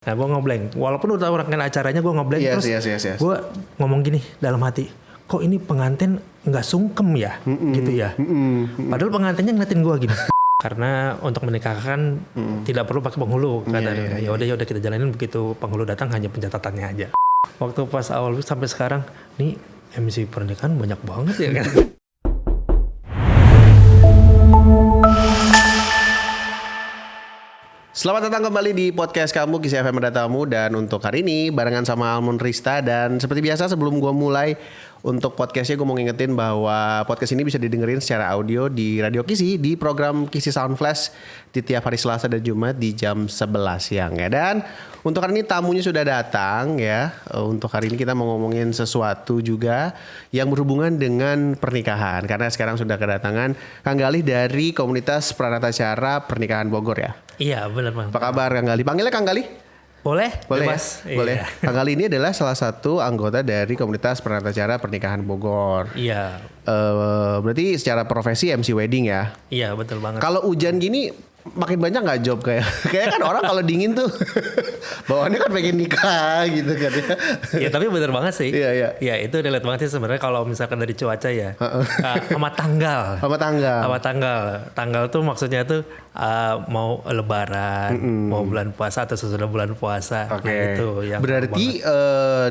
Nah gue ngeblank, walaupun udah rangkaian acaranya gue ngeblank. Yes. Gue ngomong gini dalam hati, kok ini pengantin nggak sungkem ya, gitu ya. Padahal pengantinnya ngeliatin gue gini. Karena untuk menikahkan tidak perlu pakai penghulu, kata dia. Ya udah kita jalanin, begitu penghulu datang hanya pencatatannya aja. Waktu pas awal sampai sekarang, nih MC pernikahan banyak banget ya kan. Selamat datang kembali di podcast kamu Kisah FM Datamu. Dan untuk hari ini barengan sama Almond Rista. Dan seperti biasa sebelum gue mulai untuk podcastnya, gue mau ngingetin bahwa podcast ini bisa didengerin secara audio di Radio Kisi, di program Kisi Sound Flash di tiap hari Selasa dan Jumat di jam 11 siang ya. Dan untuk hari ini tamunya sudah datang ya. Untuk hari ini kita mau ngomongin sesuatu juga yang berhubungan dengan pernikahan. Karena sekarang sudah kedatangan Kang Galih dari komunitas Pranatacara Pernikahan Bogor ya. Iya benar Bang. Apa kabar Kang Galih? Panggilnya Kang Galih? Boleh Bebas. Ya? Boleh. Iya. Kang Galih ini adalah salah satu anggota dari komunitas Pranatacara Pernikahan Bogor. Iya. Berarti secara profesi MC wedding ya? Iya betul banget. Kalau hujan gini makin banyak nggak job kayak kan orang kalau dingin tuh bawaannya kan pengen nikah gitu kan ya. Iya tapi bener banget sih. Iya. Ya itu relate banget sih sebenarnya kalau misalkan dari cuaca ya. Sama tanggal. Tanggal tuh maksudnya tuh mau lebaran, mau bulan puasa atau sesudah bulan puasa. Oke. Nah, itu yang berarti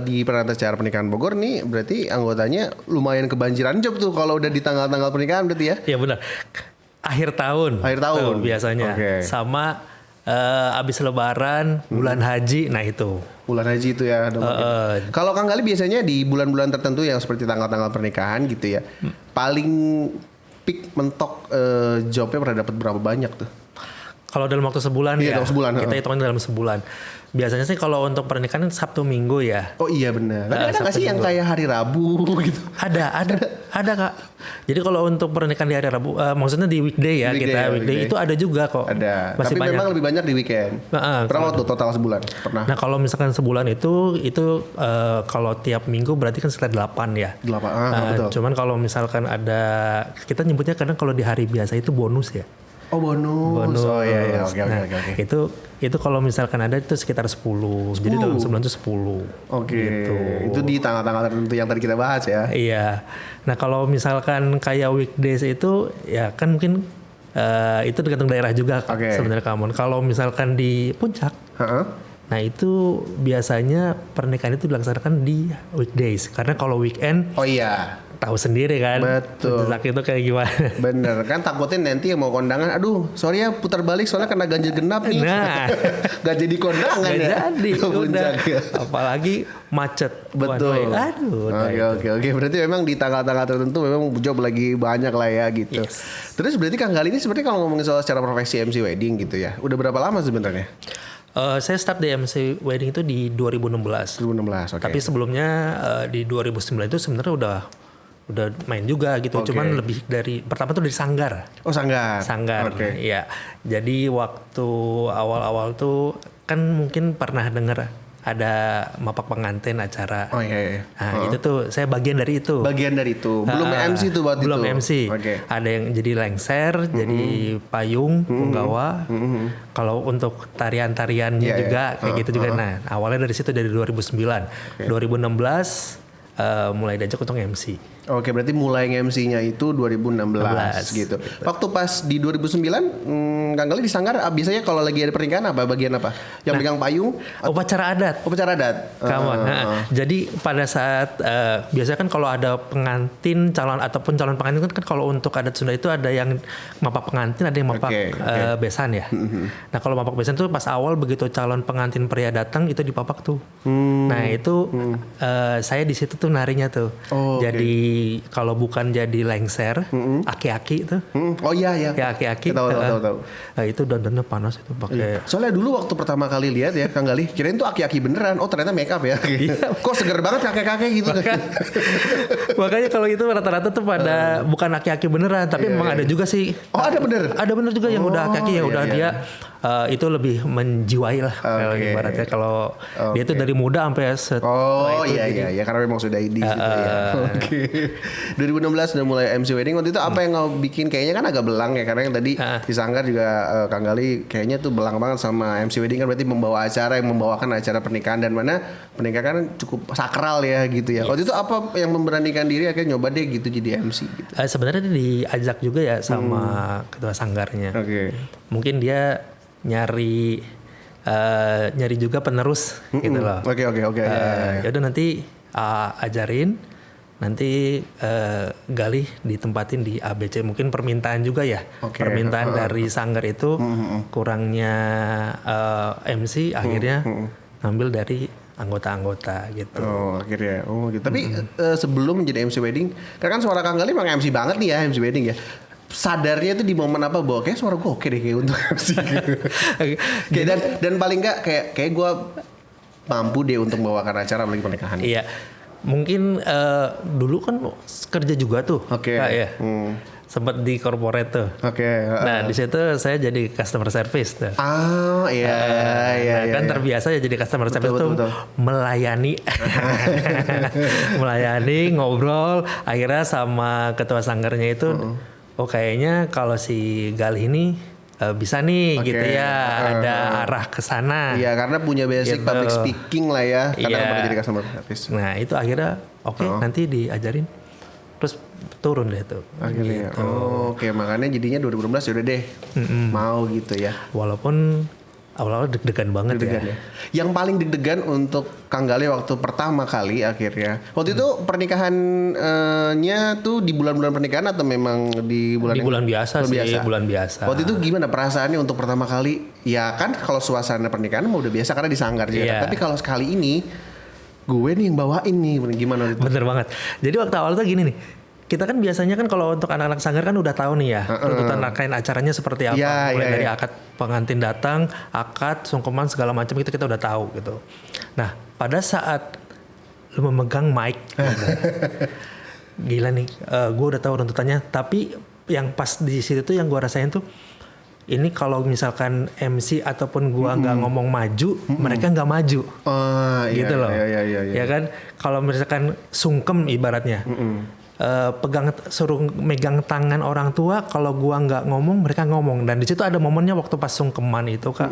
di Pranatacara Pernikahan Bogor nih berarti anggotanya lumayan kebanjiran job tuh kalau udah di tanggal-tanggal pernikahan berarti ya. Iya benar. Akhir tahun tuh, biasanya. Okay. Sama abis lebaran, bulan haji, nah itu. Bulan haji itu ya. Kalau Kang Galih biasanya di bulan-bulan tertentu yang seperti tanggal-tanggal pernikahan gitu ya, paling peak mentok jobnya pernah dapat berapa banyak tuh? Kalau dalam waktu sebulan dalam sebulan, kita hitungin dalam sebulan. Biasanya sih kalau untuk pernikahan Sabtu Minggu ya. Oh iya benar. Tapi ada nggak sih yang kayak hari Rabu gitu? Ada Kak. Jadi kalau untuk pernikahan di hari Rabu, maksudnya di weekday ya, weekday itu ada juga kok. Ada. Masih tapi banyak. Memang lebih banyak di weekend. Berapa tuh total sebulan? Pernah? Nah kalau misalkan sebulan itu kalau tiap minggu berarti kan sekitar 8 ya. 8, betul. Cuman kalau misalkan ada, kita nyebutnya kadang kalau di hari biasa itu bonus ya. Oh bonus. Oh iya. Oke. Itu kalau misalkan ada itu sekitar 10. Jadi dalam sebulan itu 10. Oke. Gitu. Itu di tanggal-tanggal tertentu yang tadi kita bahas ya. Iya. Nah kalau misalkan kayak weekdays itu ya kan mungkin itu tergantung daerah juga sebenarnya kamu. Kalau misalkan di puncak, nah itu biasanya pernikahan itu dilaksanakan di weekdays. Karena kalau weekend, oh iya, tahu sendiri kan. Betul. Puncak itu kayak gimana. Bener kan, takutnya nanti yang mau kondangan, aduh sorry ya putar balik soalnya kena ganjil genap nih. Nah. Gak jadi kondangan gak ya. Jadi udah. Apalagi macet. Betul. Aduh. Oke. Berarti memang di tanggal-tanggal tertentu memang job lagi banyak lah ya gitu. Yes. Terus berarti Kang Galih ini sebenarnya kalau ngomongin soal secara profesi MC wedding gitu ya, udah berapa lama sebenarnya? Saya start di MC wedding itu di 2016. 2016, oke. Tapi sebelumnya di 2009 itu sebenarnya udah main juga gitu. Cuman lebih dari pertama tuh dari Sanggar. Oh Sanggar. Oke. Iya. Jadi waktu awal-awal tuh kan mungkin pernah dengar ada mapak pengantin acara. Oh iya. Nah, itu tuh saya bagian dari itu. Belum MC tuh buat itu. Belum MC. Ada yang jadi lengser, jadi payung, punggawa. Kalau untuk tarian-tariannya juga kayak gitu juga. Nah, awalnya dari situ dari 2009. 2016 mulai diajak untuk MC. Oke, berarti mulai MC-nya itu 2016 gitu. Waktu pas di 2009, Kang Galih di Sanggar biasanya kalau lagi ada pernikahan apa bagian apa? Yang pegang payung? Upacara adat. Jadi pada saat biasanya kan kalau ada pengantin calon ataupun calon pengantin kan kalau untuk adat Sunda itu ada yang mapak pengantin, ada yang mapak besan ya. Nah kalau mapak besan tuh pas awal begitu calon pengantin pria datang itu dipapak tuh. Nah itu saya di situ tuh narinya tuh. Jadi kalau bukan jadi lengser, aki-aki tuh. Oh iya. Ya aki-aki. Tahu. Itu dandannya panas itu pakai. Soalnya dulu waktu pertama kali lihat ya Kang Galih, kirain tuh aki-aki beneran. Oh ternyata make up ya. Kok seger banget kakek-kakek gitu. Makanya kalau itu rata-rata tuh pada bukan aki-aki beneran, tapi memang ada juga sih. Oh ada bener. Ada bener juga yang udah aki-aki yang udah dia itu lebih menjiwai lah kalau ibaratnya kalau dia itu dari muda sampai Oh iya karena memang sudah di situ ya. Oke. 2016 udah mulai MC Wedding. Waktu itu apa yang kau bikin? Kayaknya kan agak belang ya karena yang tadi di Sanggar juga Kang Gali kayaknya tuh belang banget sama MC Wedding kan berarti membawa acara yang membawakan acara pernikahan dan mana pernikahan kan cukup sakral ya gitu ya. Waktu itu apa yang memberanikan diri akhirnya nyoba deh gitu jadi MC gitu. Sebenarnya diajak juga ya sama ketua Sanggarnya. Mungkin dia nyari juga penerus gitu loh. Oke. Ya udah nanti ajarin, nanti Gali ditempatin di ABC. Mungkin permintaan juga ya. Permintaan dari Sanggar itu kurangnya MC akhirnya ngambil dari anggota-anggota gitu. Akhirnya. Gitu. Tapi sebelum menjadi MC Wedding, karena kan suara Kang Gali memang MC banget nih ya MC Wedding ya. Sadarnya itu di momen apa bahwa kayak suara gue oke deh kayak untuk MC gitu. dan paling enggak kayak gue mampu deh untuk membawakan acara apalagi pernikahan. Iya. Mungkin dulu kan kerja juga tuh. Ya. Sempat di corporate tuh. Nah, di situ saya jadi customer service tuh. Kan terbiasa ya jadi customer service tuh melayani. Melayani, ngobrol, akhirnya sama ketua sanggarnya itu kayaknya kalau si Gali ini bisa nih gitu ya, ada arah ke sana. Iya, karena punya basic public speaking lah ya, karena pernah jadi customer service. Nah, itu akhirnya nanti diajarin. Terus turun deh tuh. Akhirnya. Gitu. Makanya jadinya 2016 yaudah deh. Mau gitu ya. Walaupun awal-awal deg-degan banget ya. Yang paling deg-degan untuk Kang Gali waktu pertama kali akhirnya. Waktu itu pernikahannya tuh di bulan-bulan pernikahan atau memang di bulan biasa sih, bulan biasa. Waktu itu gimana perasaannya untuk pertama kali? Ya kan kalau suasana pernikahan mah udah biasa karena di Sanggar juga. Tapi kalau sekali ini gue nih yang bawain nih, gimana itu? Bener banget. Jadi waktu awal tuh gini nih. Kita kan biasanya kan kalau untuk anak-anak Sanggar kan udah tahu nih ya tuntutan rangkaian acaranya seperti apa. Mulai dari akad pengantin datang, akad, sungkeman segala macam itu kita udah tahu gitu. Nah pada saat lu memegang mic, gila nih, gue udah tahu tuntutannya. Tapi yang pas di situ tuh yang gue rasain tuh, ini kalau misalkan MC ataupun gue nggak ngomong maju, mereka nggak maju, gitu loh. Ya kan, kalau misalkan sungkem ibaratnya. Suruh megang tangan orang tua, kalau gua nggak ngomong mereka ngomong. Dan di situ ada momennya waktu pas sungkeman itu Kak,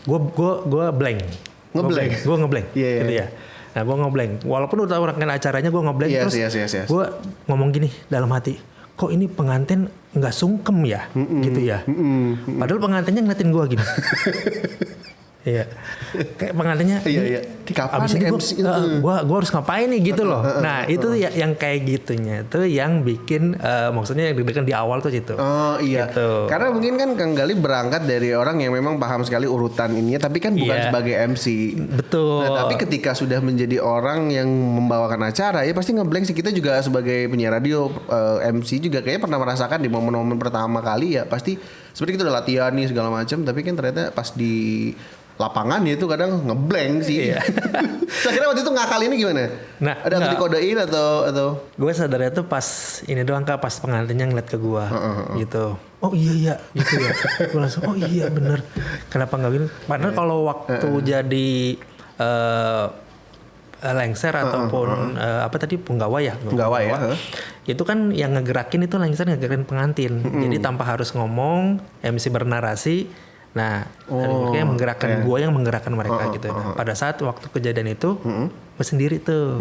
gua blank, gue ngeblank gitu ya. Nah gua ngeblank, walaupun udah rangkaian acaranya gua ngeblank. Terus gua ngomong gini dalam hati, kok ini pengantin nggak sungkem ya, gitu ya. Padahal pengantinnya ngeliatin gua gini. Iya, kayak pengantinnya. Abis ini gue harus ngapain nih gitu loh. Nah itu yang kayak gitunya tuh yang bikin maksudnya yang deg-degan di awal tuh itu. Gitu. Karena mungkin kan Kang Gali berangkat dari orang yang memang paham sekali urutan ininya, tapi kan bukan sebagai MC. Betul. Nah, tapi ketika sudah menjadi orang yang membawakan acara, ya pasti ngeblank sih. Kita juga sebagai penyiar radio, MC juga kayaknya pernah merasakan di momen-momen pertama kali ya pasti seperti kita udah latihan nih segala macam, tapi kan ternyata pas di lapangan itu kadang ngeblank sih. So, akhirnya waktu itu ngakal ini gimana? Nah, ada dikodein atau? Gue sadarnya tuh pas ini doang Kak, pas pengantinnya ngeliat ke gue gitu. Oh iya gitu ya. Gue langsung oh iya bener. Kenapa nggak gini? Padahal kalau waktu jadi lengser ataupun apa tadi penggawa ya. Itu kan yang ngegerakin itu lengser, ngegerakin pengantin. Jadi tanpa harus ngomong, MC bernarasi. Nah, kayak menggerakkan gue yang menggerakkan mereka gitu. Nah, pada saat waktu kejadian itu, gue sendiri tuh,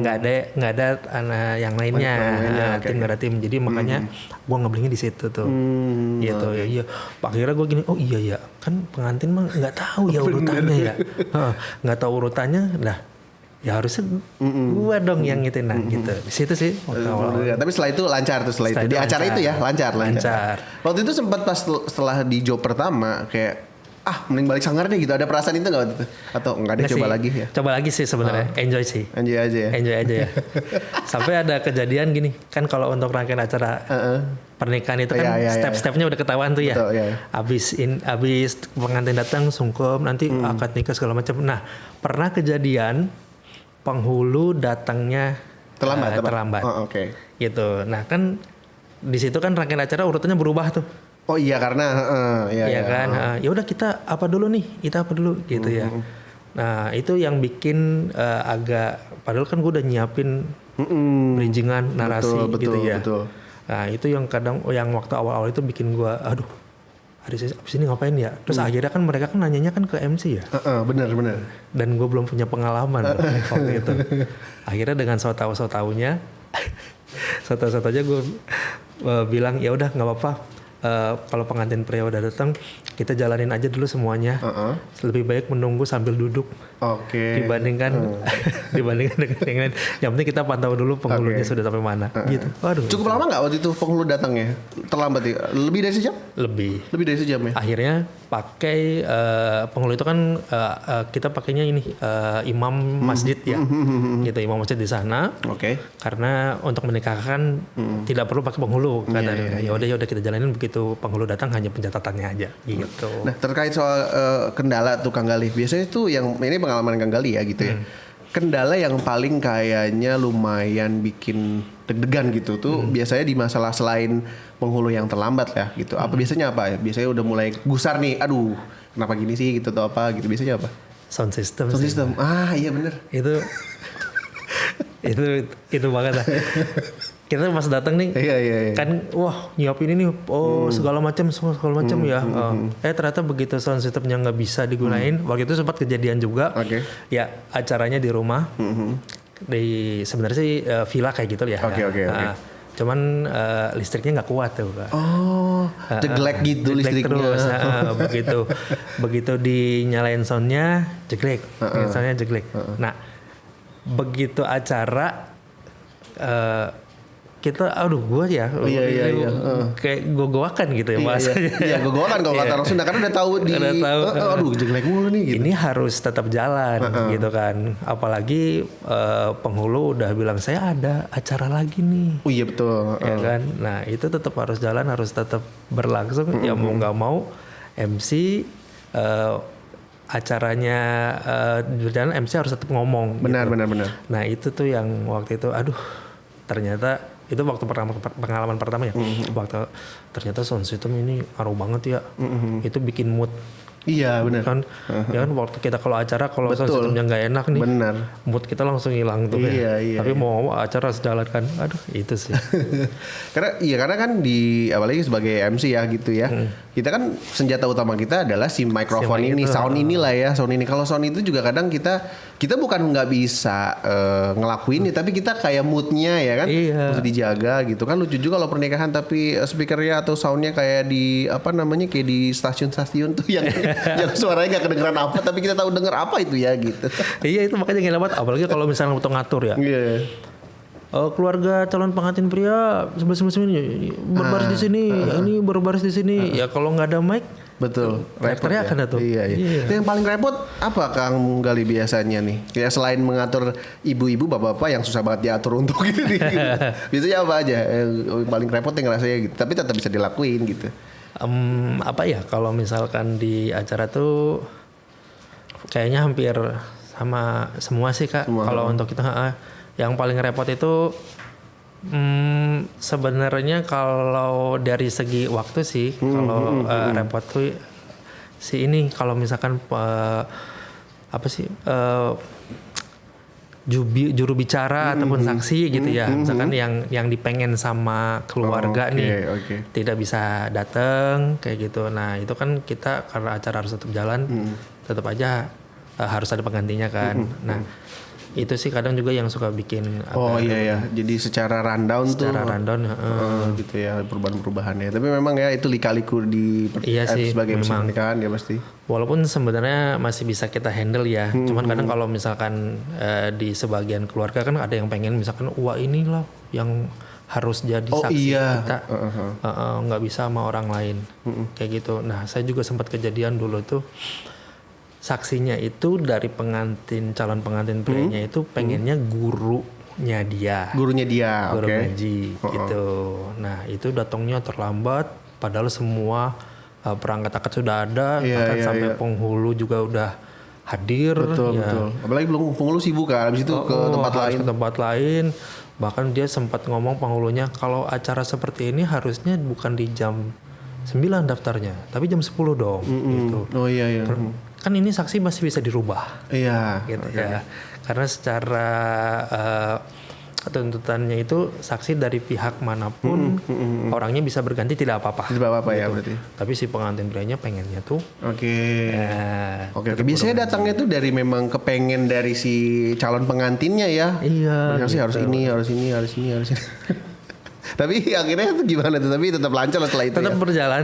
nggak ada yang lainnya, tim nggak ada tim. Jadi makanya gue ngeblingnya di situ tuh, gitu. Ya, akhirnya gue gini, oh iya ya, kan pengantin mah nggak tahu ya urutannya ya, nggak tahu urutannya, lah. Ya harusnya gue dong yang gitu, nah gitu. Di situ sih. Tapi setelah itu lancar tuh setelah itu. Di acara itu ya lancar. Waktu itu sempat pas setelah di job pertama kayak mending balik Sanggar deh gitu. Ada perasaan itu nggak waktu itu? Atau nggak ada coba lagi ya? Coba lagi sih sebenarnya. Enjoy aja ya. Sampai ada kejadian gini. Kan kalau untuk rangkaian acara pernikahan itu kan step-stepnya udah ketahuan tuh ya. Betul, abis pengantin datang sungkem, nanti akad nikah segala macam. Nah pernah kejadian penghulu datangnya terlambat. Gitu. Nah kan di situ kan rangkaian acara urutannya berubah tuh. Oh iya karena Iya kan. Ya udah kita apa dulu gitu ya. Nah itu yang bikin agak, padahal kan gue udah nyiapin bridgingan narasi betul, gitu ya. Betul. Nah itu yang kadang yang waktu awal-awal itu bikin gue aduh abis ini ngapain ya. Terus akhirnya kan mereka kan nanyanya kan ke MC ya. Bener. Dan gue belum punya pengalaman waktu itu. Akhirnya dengan so-tau-nya aja gue bilang ya udah nggak apa-apa. Kalau pengantin pria udah datang, kita jalanin aja dulu semuanya. Lebih baik menunggu sambil duduk. Dibandingkan dengan yang lain. Yang penting kita pantau dulu penghulunya sudah sampai mana. Gitu. Waduh. Cukup lama nggak waktu itu penghulu datangnya? Terlambat ya? Lebih dari sejam? Lebih dari sejam ya? Akhirnya pakai penghulu itu kan kita pakainya ini imam masjid ya. Gitu, imam masjid di sana. Karena untuk menikahkan tidak perlu pakai penghulu katanya. Ya udah kita jalanin begitu penghulu datang hanya pencatatannya aja gitu. Nah, terkait soal kendala tuh Kang Galih. Biasanya tuh yang ini pengalaman Kang Galih ya gitu ya. Kendala yang paling kayaknya lumayan bikin deg-degan gitu tuh biasanya di masalah selain penghulu yang terlambat ya gitu. Biasanya apa ya? Biasanya udah mulai gusar nih. Aduh, kenapa gini sih gitu atau apa gitu. Biasanya apa? Sound system. Iya bener. Itu banget lah. Kita pas datang nih kan wah nyiapin ini segala macam ya. Ternyata begitu sound systemnya nggak bisa digunain. Waktu itu sempat kejadian juga. Ya acaranya di rumah. Di sebenarnya sih villa kayak gitu ya. Cuman listriknya nggak kuat tuh. Jeglek gitu listriknya. Terus begitu dinyalain soundnya jeglek. Soundnya jeglek. Nah begitu acara kita gue ya kayak gogoakan gitu ya bahasanya. Iya gogoakan kalau kata orang Sunda karena udah tahu jelek mulu nih gitu. Ini harus tetap jalan gitu kan. Apalagi penghulu udah bilang saya ada acara lagi nih. Iya betul. Ya kan. Nah itu tetap harus jalan, harus tetap berlangsung. Ya mau nggak mau MC acaranya berjalan, MC harus tetap ngomong. Benar. Nah itu tuh yang waktu itu ternyata itu waktu pengalaman pertama ya. Waktu ternyata sound system ini ngaruh banget ya. Itu bikin mood. Iya benar. Kan, ya kan waktu kita kalau acara kalau sound systemnya nggak enak nih, mood kita langsung hilang tuh ya. Tapi mau acara sejalan kan, aduh itu sih. karena kan apalagi sebagai MC ya gitu ya. Kita kan senjata utama kita adalah si mikrofon ini, sound inilah ya, sound ini. Kalau sound itu juga kadang kita bukan nggak bisa ngelakuin nih, tapi kita kayak moodnya ya kan, harus dijaga gitu kan. Lucu juga kalau pernikahan tapi speakernya atau soundnya kayak di kayak di stasiun-stasiun tuh yang suaranya nggak kedengeran apa, tapi kita tahu denger apa itu ya gitu. Iya itu makanya gak dapat, apalagi kalau misalnya untuk ngatur ya. Keluarga calon pengantin pria sebelah ini berbaris di sini, ini berbaris di sini. Ya kalau nggak ada mic, betul. Repot ya. Kan itu. Iya. Yang paling repot apa Kang Gali biasanya nih? Ya selain mengatur ibu-ibu, bapak-bapak yang susah banget diatur untuk gitu. Biasanya apa aja? Yang paling repot yang rasanya gitu. Tapi tetap bisa dilakuin gitu. Kalau misalkan di acara tuh kayaknya hampir sama semua sih Kak. Kalau untuk kita yang paling repot itu sebenarnya kalau dari segi waktu sih repot tuh kalau misalkan juru bicara ataupun saksi gitu ya, misalkan yang dipengen sama keluarga tidak bisa datang kayak gitu. Nah itu kan kita karena acara harus tetap jalan, tetap aja harus ada penggantinya kan. Nah itu sih kadang juga yang suka bikin jadi secara rundown gitu ya perubahan-perubahannya. Tapi memang ya itu lika-liku sebagai pernikahan ya pasti. Walaupun sebenarnya masih bisa kita handle ya. Cuman kadang kalau misalkan di sebagian keluarga kan ada yang pengen misalkan inilah yang harus jadi saksi kita, nggak bisa sama orang lain kayak gitu. Nah saya juga sempat kejadian dulu tuh. Saksinya itu dari calon pengantin prianya itu pengennya gurunya dia. Guru ngaji gitu. Nah itu datangnya terlambat padahal semua perangkat akad sudah ada, bahkan sampai penghulu juga udah hadir. Betul. Apalagi belum penghulu sibuk kan, habis itu ke tempat lain. Bahkan dia sempat ngomong penghulunya kalau acara seperti ini harusnya bukan di jam 9 daftarnya, tapi jam 10 dong gitu. Oh iya. Kan ini saksi masih bisa dirubah. Iya. Gitu ya. Karena secara tuntutannya itu saksi dari pihak manapun orangnya bisa berganti tidak apa-apa. Tidak apa-apa gitu. ya berarti. Tapi si pengantin prianya pengennya tuh. Oke. Biasanya datangnya tuh dari memang kepengen dari si calon pengantinnya ya. Iya. Gitu. Sih harus ini. Tapi akhirnya itu gimana tuh? Tapi tetap lancar setelah itu. Tetap berjalan.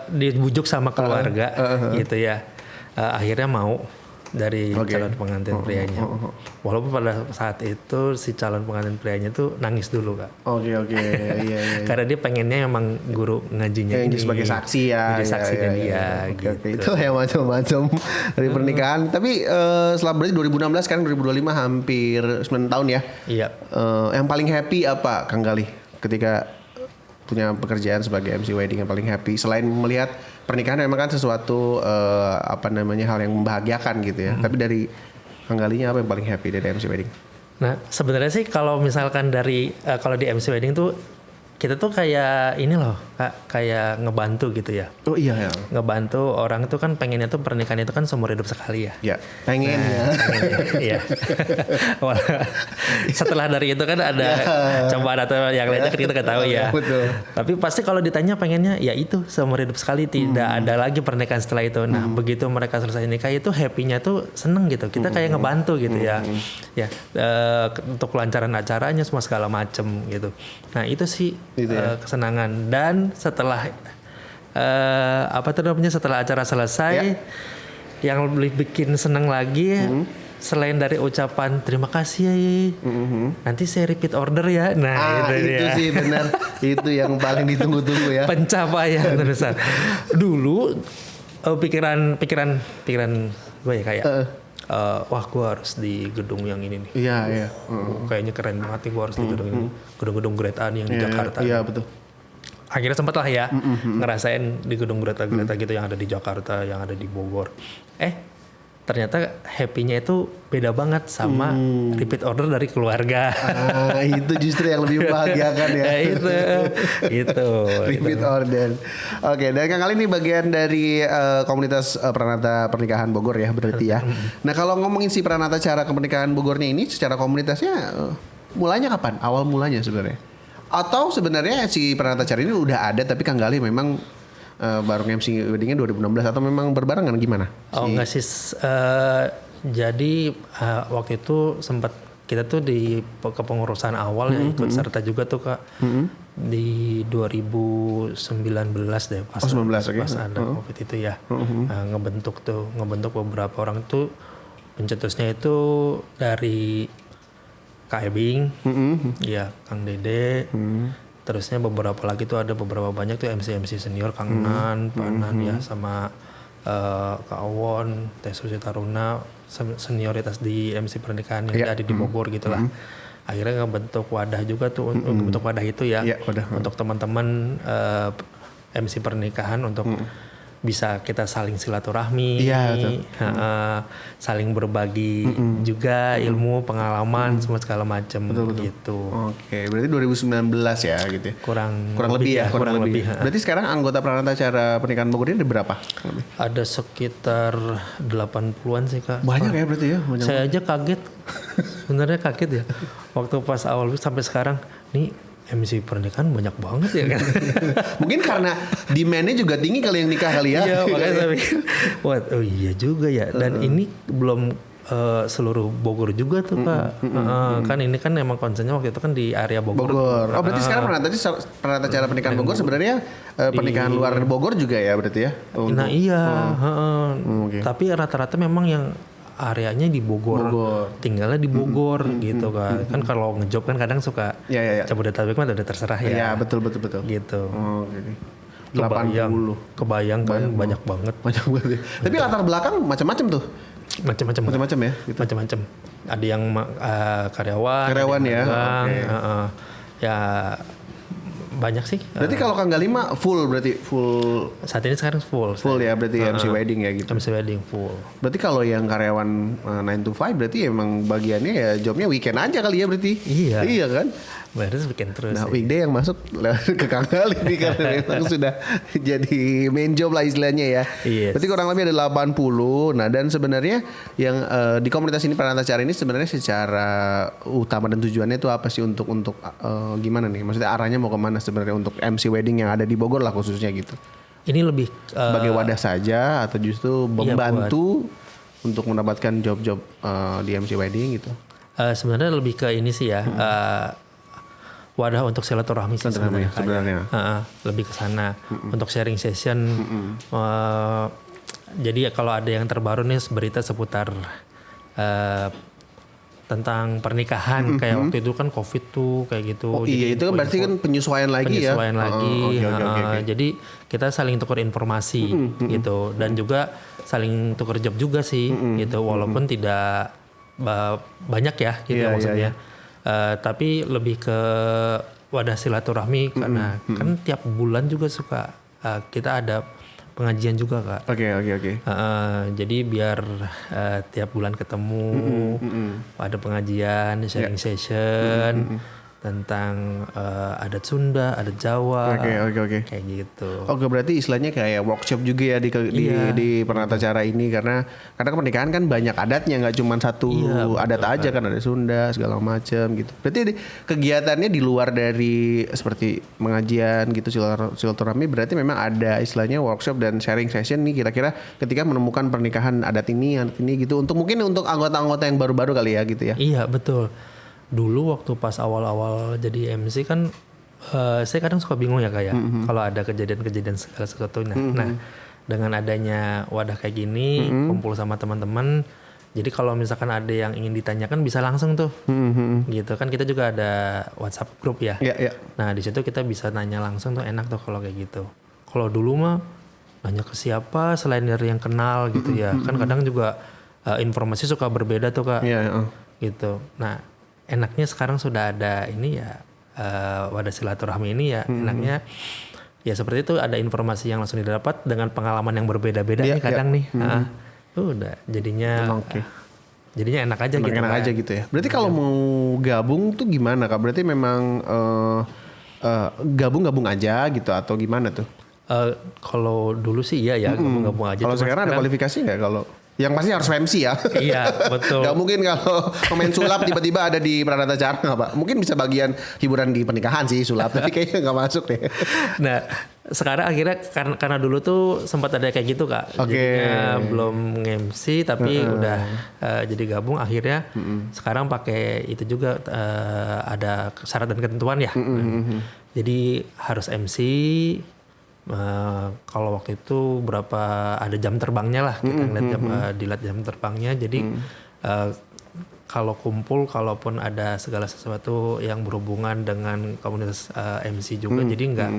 Dibujuk sama keluarga gitu ya. Akhirnya mau dari calon pengantin prianya. Walaupun pada saat itu si calon pengantin prianya tuh nangis dulu Kak. Oke. Iya. Karena dia pengennya emang guru ngajinya ini sebagai saksi ya. Jadi saksinya dia gitu. Itu ya macam-macam dari pernikahan. Tapi setelah berarti 2016 kan 2025 hampir 9 tahun ya. Iya. Yang paling happy apa Kang Galih ketika punya pekerjaan sebagai MC wedding yang paling happy selain melihat pernikahan memang kan sesuatu hal yang membahagiakan gitu ya. Tapi dari Kang Galihnya apa yang paling happy dari MC wedding? Nah sebenarnya sih kalau misalkan dari kalau di MC wedding tuh kita tuh kayak ini loh Kak, kayak ngebantu gitu ya. Oh iya ya. Ngebantu orang tuh kan pengennya tuh pernikahan itu kan seumur hidup sekali ya. Ya, pengen ya. Iya. Setelah dari itu kan ada cobaan atau yang lainnya kan kita nggak tahu ya. Betul. Tapi pasti kalau ditanya pengennya ya itu seumur hidup sekali, tidak ada lagi pernikahan setelah itu. Nah begitu mereka selesai nikah itu happy-nya tuh seneng gitu. Kita kayak ngebantu gitu ya. Ya untuk kelancaran acaranya semua segala macem gitu. Nah itu sih kesenangan. Dan setelah setelah acara selesai yang lebih bikin senang lagi selain dari ucapan terima kasih nanti saya repeat order ya. Nah itu sih benar. Itu yang paling ditunggu-tunggu ya. Pencapaian terusan. Dulu pikiran gue ya kayak wah gue harus di gedung yang ini nih. Iya. Kayaknya keren banget nih gue harus di gedung ini. Gedung-gedung Grade A nih yang di Jakarta. Iya betul. Akhirnya sempat lah ya ngerasain di gedung Grade A gitu yang ada di Jakarta, yang ada di Bogor. Ternyata happy-nya itu beda banget sama repeat order dari keluarga. Itu justru yang lebih membahagiakan ya. Itu. Repeat order. Oke, dan Kang Galih ini bagian dari komunitas Pranata Pernikahan Bogor ya berarti ya. Nah kalau ngomongin si Pranata Cara Pernikahan Bogornya ini secara komunitasnya mulanya kapan? Awal mulanya sebenarnya? Atau sebenarnya si Pranata Cara ini udah ada tapi Kang Galih memang baru MC weddingnya 2016 atau memang berbarengan gimana? Enggak sih. Jadi waktu itu sempat kita tuh di kepengurusan awal ya ikut serta juga tuh Kak di 2019 deh pas ada COVID itu ya. Ngebentuk beberapa orang tuh pencetusnya itu dari Kak Ebing, ya Kang Dede. Terusnya beberapa lagi tuh ada beberapa banyak tuh MC senior Kang Nan, Pak Nan ya sama Kak Awon, Teh Susi Taruna, senioritas di MC pernikahan yang ada di Bogor gitulah. Akhirnya ngebentuk wadah juga tuh untuk wadah itu ya, untuk teman-teman MC pernikahan untuk bisa kita saling silaturahmi, saling berbagi juga ilmu, pengalaman, semua segala macam gitu. Oke, berarti 2019 ya gitu ya. Kurang lebih. Berarti sekarang anggota Pranata Cara Pernikahan Bogor ini ada berapa? Ada sekitar 80-an sih Kak. Banyak ya berarti ya. Saya aja kaget. Sebenarnya kaget ya. Waktu pas awal sampai sekarang nih MC pernikahan banyak banget ya kan. Mungkin karena demand-nya juga tinggi kali yang nikah kali ya. Iya makanya saya pikir, oh iya juga ya. Dan ini belum seluruh Bogor juga tuh Pak. Kan ini kan emang konsennya waktu itu kan di area Bogor. Oh berarti sekarang Pranata Cara Pernikahan Bogor sebenarnya pernikahan luar Bogor juga ya berarti ya? Nah iya. Tapi rata-rata memang yang areanya di Bogor. Tinggalnya di Bogor gitu kan. Kan kalau ngejob kan kadang suka Jabodetabek mah udah terserah ya. Iya betul. Gitu. Oh, okay. 80. Kebayang kan banyak banget. Ya. Tapi latar belakang macam-macam tuh. Macam-macam ya. Gitu. Macam-macam. Ada yang karyawan ya. Ya banyak sih. Berarti kalau Kang Gali mah full saat ini sekarang full ya berarti MC wedding ya gitu. MC wedding full. Berarti kalau yang karyawan 9 to 5 berarti emang bagiannya ya jobnya weekend aja kali ya berarti. Iya kan? Harus weekend terus. Nah weekday yang masuk ke Kang Gali nih karena memang sudah jadi main job lah istilahnya ya. Yes. Berarti kurang lebih ada 80. Nah dan sebenarnya yang di komunitas ini Pranatacara ini sebenarnya secara utama dan tujuannya itu apa sih untuk gimana nih? Maksudnya arahnya mau kemana sebenarnya untuk MC wedding yang ada di Bogor lah khususnya gitu? Ini lebih sebagai wadah saja atau justru membantu untuk mendapatkan job-job di MC wedding gitu? Sebenarnya lebih ke ini sih ya. Wadah untuk silaturahmi sebenarnya. Lebih ke sana untuk sharing session. Jadi kalau ada yang terbaru nih berita seputar tentang pernikahan kayak waktu itu kan COVID tuh kayak gitu. Oh iya, itu kan berarti kan penyesuaian lagi. Okay. Jadi kita saling tukar informasi gitu dan juga saling tukar job juga sih gitu walaupun tidak banyak ya gitu maksudnya. Tapi lebih ke wadah silaturahmi karena kan tiap bulan juga suka kita ada pengajian juga Kak. Oke. Jadi biar tiap bulan ketemu ada pengajian, sharing session tentang adat Sunda, adat Jawa. Oke. Kayak gitu. Oke, berarti istilahnya kayak workshop juga ya di Pranatacara ini karena pernikahan kan banyak adatnya, nggak cuma satu adat aja kan, ada Sunda segala macam gitu. Berarti kegiatannya di luar dari seperti pengajian gitu silaturahmi berarti memang ada istilahnya workshop dan sharing session nih kira-kira ketika menemukan pernikahan adat ini gitu untuk mungkin untuk anggota-anggota yang baru-baru kali ya gitu ya. Iya, betul. Dulu waktu pas awal-awal jadi MC kan saya kadang suka bingung ya kayak kalau ada kejadian-kejadian segala sesuatunya. Nah dengan adanya wadah kayak gini kumpul sama teman-teman, jadi kalau misalkan ada yang ingin ditanyakan bisa langsung tuh, gitu kan kita juga ada WhatsApp grup ya. Nah di situ kita bisa nanya langsung tuh enak tuh kalau kayak gitu. Kalau dulu mah nanya ke siapa selain dari yang kenal gitu ya, kan kadang juga informasi suka berbeda tuh Kak, gitu. Nah enaknya sekarang sudah ada ini ya wadah silaturahmi ini ya enaknya ya seperti itu ada informasi yang langsung didapat dengan pengalaman yang berbeda-beda nih kadang nih. Udah jadinya enak aja gitu. Enak aja gitu ya. Berarti kalau mau gabung tuh gimana Kak? Berarti memang gabung aja gitu atau gimana tuh? Kalau dulu sih iya ya gabung aja. Kalau sekarang ada kualifikasi nggak kalau? Yang pasti harus MC ya. Iya betul. Gak mungkin kalau pemain sulap tiba-tiba ada di Pranatacara nggak Pak? Mungkin bisa bagian hiburan di pernikahan sih sulap, tapi kayaknya nggak masuk deh. Nah sekarang akhirnya karena dulu tuh sempat ada kayak gitu Kak. Jadinya belum MC tapi udah jadi gabung akhirnya sekarang pakai itu juga ada syarat dan ketentuan ya. Jadi harus MC. Kalau waktu itu berapa ada jam terbangnya lah kita ngeliat dilihat jam terbangnya jadi kalau kumpul kalaupun ada segala sesuatu yang berhubungan dengan komunitas MC juga jadi nggak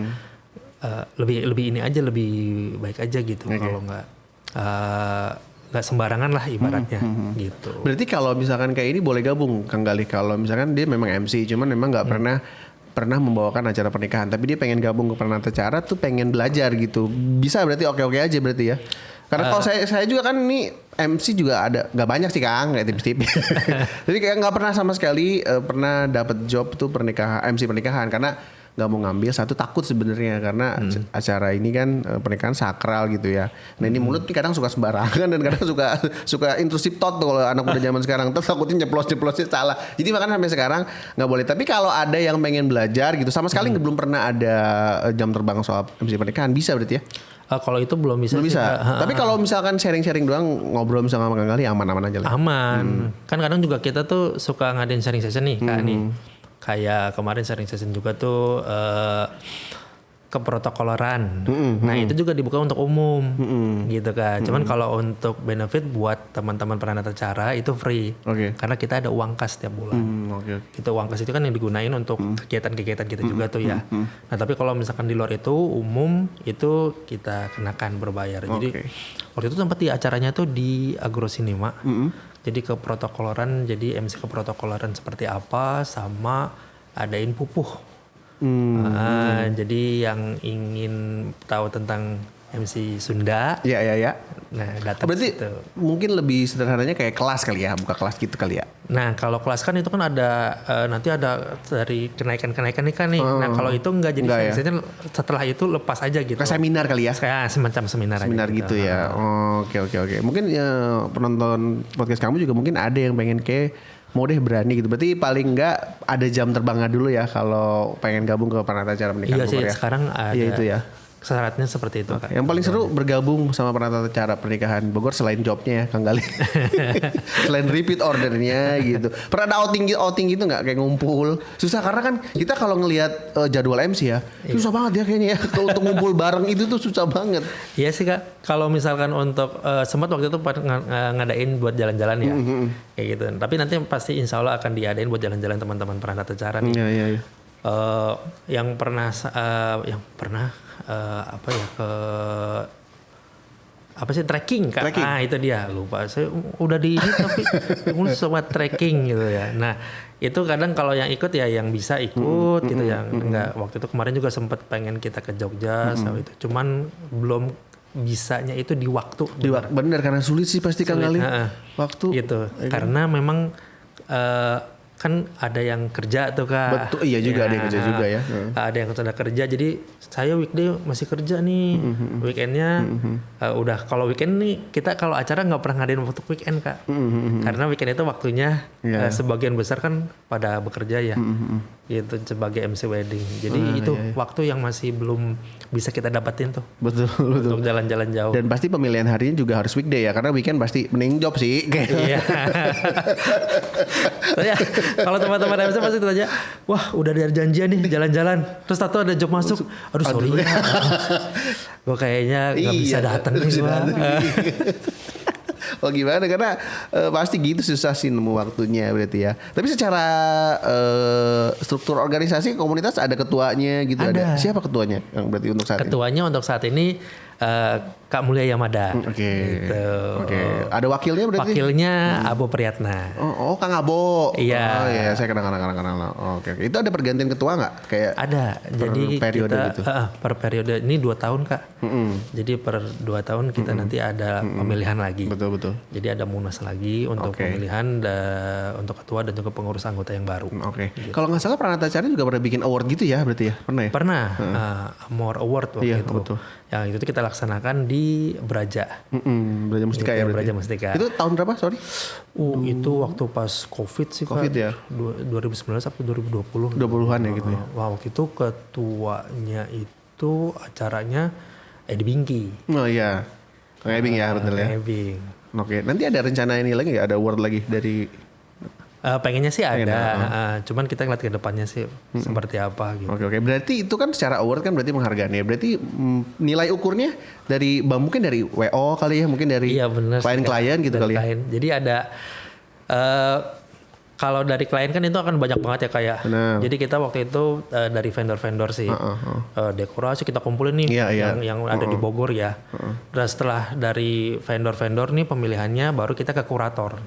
lebih ini aja lebih baik aja gitu kalau nggak sembarangan lah ibaratnya gitu. Berarti kalau misalkan kayak ini boleh gabung Kang Gali kalau misalkan dia memang MC cuman memang nggak pernah membawakan acara pernikahan tapi dia pengen gabung ke Pranatacara tuh pengen belajar gitu bisa berarti oke aja berarti ya karena kalau saya juga kan ini MC juga ada nggak banyak sih Kang kayak tipis-tipis jadi kayak nggak pernah sama sekali pernah dapat job tuh MC pernikahan karena nggak mau ngambil satu takut sebenarnya karena acara ini kan pernikahan sakral gitu ya. Nah ini mulut kadang suka sembarangan dan kadang suka intrusif thought tuh kalau anak muda zaman sekarang terus takutnya nyeplos-nyeplosnya salah. Jadi makanya sampai sekarang nggak boleh. Tapi kalau ada yang pengen belajar gitu sama sekali belum pernah ada jam terbang soal MC pernikahan bisa berarti ya? Kalau itu belum bisa. Tapi kalau misalkan sharing-sharing doang ngobrol misalnya sama Kang Gali aman-aman aja lah. Aman. Kan kadang juga kita tuh suka ngadain sharing session nih Kak nih. Kayak kemarin sharing session juga tuh keprotokoloran. Nah itu juga dibuka untuk umum gitu kan. Cuman kalau untuk benefit buat teman-teman Pranatacara itu free. Karena kita ada uang kas tiap bulan. Itu uang kas itu kan yang digunain untuk kegiatan-kegiatan kita juga tuh ya. Nah tapi kalau misalkan di luar itu umum itu kita kenakan berbayar. Jadi waktu itu sempat di acaranya tuh di Agrocinema. Jadi keprotokoloran, jadi MC keprotokoloran seperti apa sama adain pupuh. Jadi yang ingin tahu tentang MC Sunda, ya. Nah datang. Berarti situ. mungkin lebih sederhananya kayak kelas kali ya, buka kelas gitu kali ya. Nah kalau kelas kan itu kan ada nanti ada dari kenaikan nih kan nih. Nah kalau itu enggak, jadi biasanya setelah itu lepas aja gitu. Kayak seminar kali ya? Kayak semacam seminar aja gitu ya. Oke. Mungkin penonton podcast kamu juga mungkin ada yang pengen kayak mau deh berani gitu. Berarti paling enggak ada jam terbangnya dulu ya kalau pengen gabung ke Pranata Acara Pernikahan Bogor. Iya sih, sekarang ada. Iya itu ya. Syaratnya seperti itu. Yang paling seru bergabung sama Pranata Acara Pernikahan Bogor selain jobnya ya Kang Galih. Selain repeat ordernya gitu. Pernah ada outing gitu nggak kayak ngumpul? Susah karena kan kita kalau ngelihat jadwal MC ya susah banget ya kayaknya ya. Kalau untuk ngumpul bareng itu tuh susah banget. Iya sih Kak. Kalau misalkan untuk sempat waktu itu ngadain buat jalan-jalan ya. Kayak gitu. Tapi nanti pasti insya Allah akan diadain buat jalan-jalan teman-teman Pranata Acara nih. Iya. Yang pernah trekking Kak. Itu dia, lupa saya udah di ini tapi sempat trekking gitu ya. Nah itu kadang kalau yang ikut ya yang bisa ikut gitu, yang enggak. Waktu itu kemarin juga sempat pengen kita ke Jogja sama itu, cuman belum bisanya itu di waktu. Bener karena sulit sih pasti Kang Galih waktu gitu karena memang kan ada yang kerja tuh Kak. Betul, iya juga ada yang kerja juga ya. Ada yang sudah kerja, jadi saya weekday masih kerja nih. Weekendnya udah, kalau weekend nih kita kalau acara nggak pernah ngadain waktu weekend Kak. Karena weekend itu waktunya sebagian besar kan pada bekerja ya. Gitu sebagai MC wedding. Jadi itu waktu yang masih belum bisa kita dapetin tuh. Betul. Untuk jalan-jalan jauh. Dan pasti pemilihan harinya juga harus weekday ya, karena weekend pasti mending job sih. Iya. Kalau teman-teman MC pasti tanya, wah udah ada janjian nih jalan-jalan, terus tahu ada job masuk, aduh sorry ya, gue kayaknya nggak bisa datang nih gue. Oh gimana, karena pasti gitu susah sih nemu waktunya berarti ya. Tapi secara struktur organisasi komunitas ada ketuanya gitu, ada. Siapa ketuanya yang berarti untuk saat ini? Ketuanya untuk saat ini Kak Mulia Yamada. Oke. Gitu. Ada wakilnya berarti? Wakilnya Abo Priyatna. Oh Kang Abo. Iya. Oh iya, saya kenal. Oke. Itu ada pergantian ketua nggak? Kayak ada. Jadi periode kita gitu. Per periode ini 2 tahun Kak. Jadi per 2 tahun kita nanti ada pemilihan lagi. Betul. Jadi ada munas lagi untuk pemilihan untuk ketua dan juga pengurus anggota yang baru. Oke. Gitu. Kalau nggak salah Pranata Acara juga pernah bikin award gitu ya berarti ya? Pernah ya? Pernah. Amor Award waktu itu. Betul. Yang itu kita laksanakan di Braja. Braja Mustika ya berarti. Braja Mustika. Itu tahun berapa? Sorry. Itu waktu pas COVID sih COVID Kak. ya? 2019 atau 2020. 20-an ya gitu ya. Wah, waktu itu ketuanya itu acaranya Edi Bingki. Oh iya. Kang Ebing ya betul ya. Ebing. Oke, nanti ada rencana ini lagi nggak? Ada award lagi dari? Pengennya sih ada, cuman kita ngeliat ke depannya sih seperti apa gitu. Oke. Berarti itu kan secara award kan berarti penghargaan ya. Berarti nilai ukurnya dari mungkin dari WO kali ya, mungkin dari klien-klien gitu kali ya. Jadi ada kalau dari klien kan itu akan banyak banget ya kayak. Jadi kita waktu itu dari vendor-vendor sih. Dekorasi kita kumpulin nih yang ada di Bogor ya. Dan setelah dari vendor-vendor nih pemilihannya baru kita ke kurator.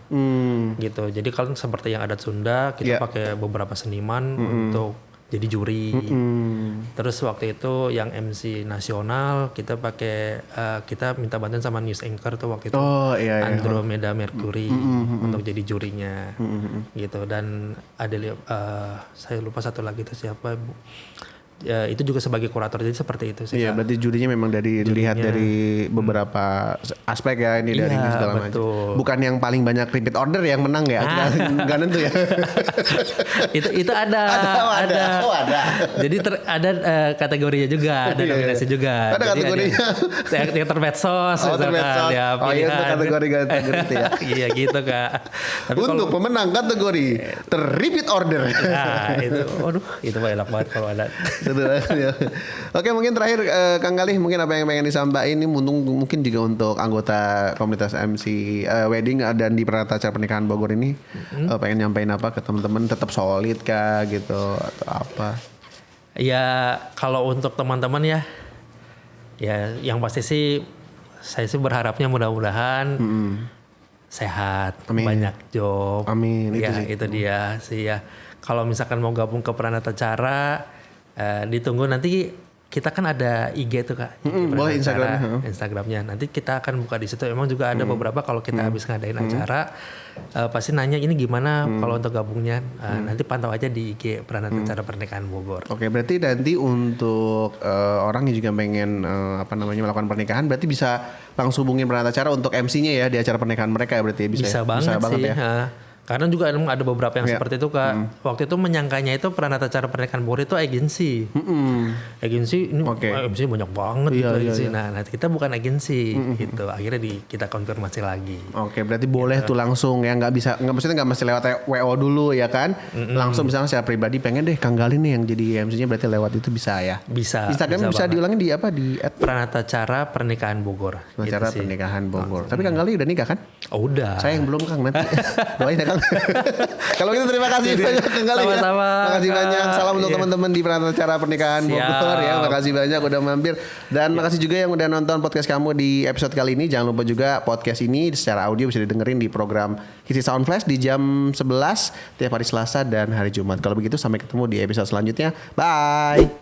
Gitu. Jadi kalau seperti yang adat Sunda kita pakai beberapa seniman untuk jadi juri. Terus waktu itu yang MC nasional kita pakai kita minta bantuan sama news anchor tuh waktu itu. Andromeda Mercury untuk jadi jurinya. Gitu. Dan ada saya lupa satu lagi itu siapa Bu. Itu juga sebagai kurator, jadi seperti itu sih. Iya, berarti jurinya memang dilihat dari beberapa aspek ya, ini dari segala macam. Bukan yang paling banyak repeat order yang menang ya, nggak nentu ya. itu ada. Jadi ada kategorinya juga, ada nominasi juga. Ada kategorinya. Yang termedsos. Termedsos. Oh iya, itu kategori ya. Iya gitu Kak. Tapi untuk pemenang kategori ter-repeat order. Nah itu enak banget kalau ada. Oke, mungkin terakhir Kang Galih, mungkin apa yang pengen disampaikan ini mungkin juga untuk anggota komunitas MC wedding dan di Pranata Acara Pernikahan Bogor ini pengen nyampein apa ke teman-teman, tetap solid kah gitu atau apa? Ya kalau untuk teman-teman ya yang pasti sih saya sih berharapnya mudah-mudahan sehat, banyak job. Amin. Ya itu dia sih ya. Kalau misalkan mau gabung ke Pranata Acara Ditunggu nanti. Kita kan ada IG tuh Kak. Boleh Instagramnya. Nanti kita akan buka di situ. Emang juga ada beberapa kalau kita habis ngadain acara, pasti nanya ini gimana kalau untuk gabungnya. Nanti pantau aja di IG Pranata Cara Pernikahan Bogor. Oke, berarti nanti untuk orang yang juga pengen melakukan pernikahan, berarti bisa langsung hubungin Pranata Cara untuk MC-nya ya di acara pernikahan mereka ya berarti ya? Bisa banget sih. Ya? Karena juga ada beberapa yang seperti itu Kak. Waktu itu menyangkanya itu Pranata Cara Pernikahan Bogor itu agensi. Agensi ini agensi banyak banget gitu agensi. Nah, kita bukan agensi gitu. Akhirnya kita konfirmasi lagi. Oke, berarti boleh tuh langsung ya, maksudnya nggak mesti lewat WO dulu ya kan? Langsung misalnya secara pribadi pengen deh Kang Galih nih yang jadi MC-nya, berarti lewat itu bisa ya? Bisa. Instagram bisa diulangin di apa? Di Pranata Cara Pernikahan Bogor. Pranata Cara Pernikahan Bogor. Tapi Kang Galih udah nikah kan? Oh, udah. Saya yang belum Kang, nanti doain ya Kang. Kalau gitu terima kasih banyak Kang Galih ya. Terima kasih banyak. Salam untuk teman-teman di Pranata Cara Pernikahan Bogor ya. Makasih banyak udah mampir. Dan makasih juga yang udah nonton podcast kamu di episode kali ini. Jangan lupa juga podcast ini secara audio bisa didengerin di program Kisi Sound Flash di jam 11 tiap hari Selasa dan hari Jumat. Kalau begitu sampai ketemu di episode selanjutnya. Bye.